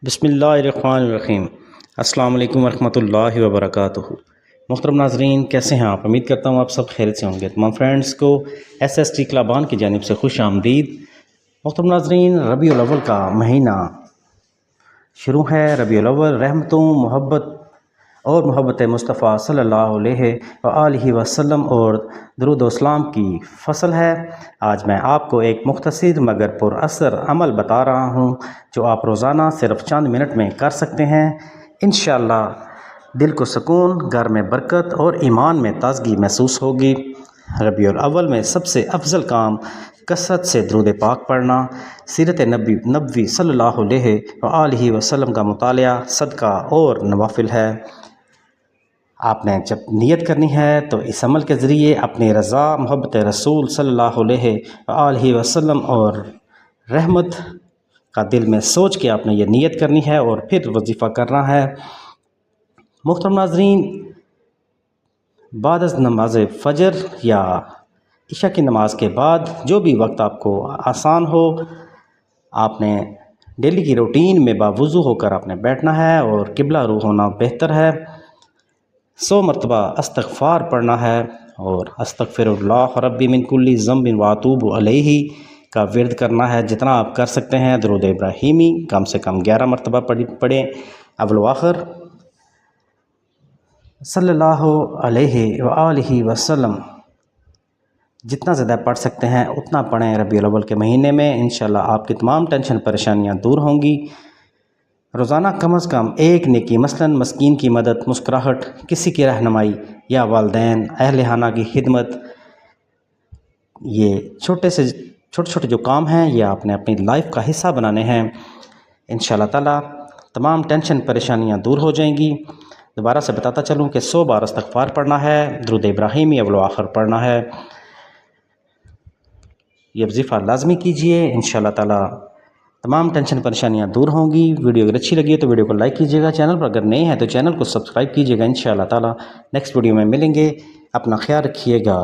بسم اللہ الرحمن الرحیم۔ السلام علیکم ورحمۃ اللہ وبرکاتہ۔ محترم ناظرین، کیسے ہیں آپ؟ امید کرتا ہوں آپ سب خیریت سے ہوں گے۔ تمام فرینڈز کو ایس ایس ٹی کلابان کی جانب سے خوش آمدید۔ محترم ناظرین، ربیع الاول کا مہینہ شروع ہے۔ ربیع الاول رحمتوں، محبت مصطفیٰ صلی اللہ علیہ وآلہ وسلم اور درود و اسلام کی فصل ہے۔ آج میں آپ کو ایک مختصر مگر پر اثر عمل بتا رہا ہوں جو آپ روزانہ صرف چند منٹ میں کر سکتے ہیں۔ انشاءاللہ دل کو سکون، گھر میں برکت اور ایمان میں تازگی محسوس ہوگی۔ ربیع الاول میں سب سے افضل کام کثرت سے درود پاک پڑھنا، سیرت نبوی صلی اللہ علیہ وآلہ وسلم کا مطالعہ، صدقہ اور نوافل ہے۔ آپ نے جب نیت کرنی ہے تو اس عمل کے ذریعے اپنی رضا، محبت رسول صلی اللہ علیہ وآلہ وسلم اور رحمت کا دل میں سوچ کے آپ نے یہ نیت کرنی ہے اور پھر وظیفہ کرنا ہے۔ محترم ناظرین، بعد از نماز فجر یا عشاء کی نماز کے بعد جو بھی وقت آپ کو آسان ہو، آپ نے ڈیلی کی روٹین میں باوضو ہو کر آپ نے بیٹھنا ہے اور قبلہ رو ہونا بہتر ہے۔ 100 مرتبہ استغفار پڑھنا ہے اور استغفر اللہ ربی من کل ذنب واتوب علیہ کا ورد کرنا ہے جتنا آپ کر سکتے ہیں۔ درود ابراہیمی کم سے کم 11 مرتبہ پڑھیں۔ اول و آخر صلی اللہ علیہ وآلہ وسلم جتنا زیادہ پڑھ سکتے ہیں اتنا پڑھیں۔ ربیع الاول کے مہینے میں انشاءاللہ آپ کی تمام ٹینشن پریشانیاں دور ہوں گی۔ روزانہ کم از کم ایک نیکی، مثلاً مسکین کی مدد، مسکراہٹ، کسی کی رہنمائی یا والدین اہل خانہ کی خدمت، یہ چھوٹے جو کام ہیں یہ آپ نے اپنی لائف کا حصہ بنانے ہیں۔ انشاءاللہ تعالی تمام ٹینشن پریشانیاں دور ہو جائیں گی۔ دوبارہ سے بتاتا چلوں کہ 100 بار استغفار پڑھنا ہے، درود ابراہیمی اول و آخر پڑھنا ہے۔ یہ وظیفہ لازمی کیجئے، انشاءاللہ تعالی تمام ٹینشن پریشانیاں دور ہوں گی۔ ویڈیو اگر اچھی لگی ہے تو ویڈیو کو لائک کیجیے گا، چینل پر اگر نئے ہیں تو چینل کو سبسکرائب کیجیے گا۔ انشاءاللہ تعالی نیکسٹ ویڈیو میں ملیں گے۔ اپنا خیال رکھیے گا۔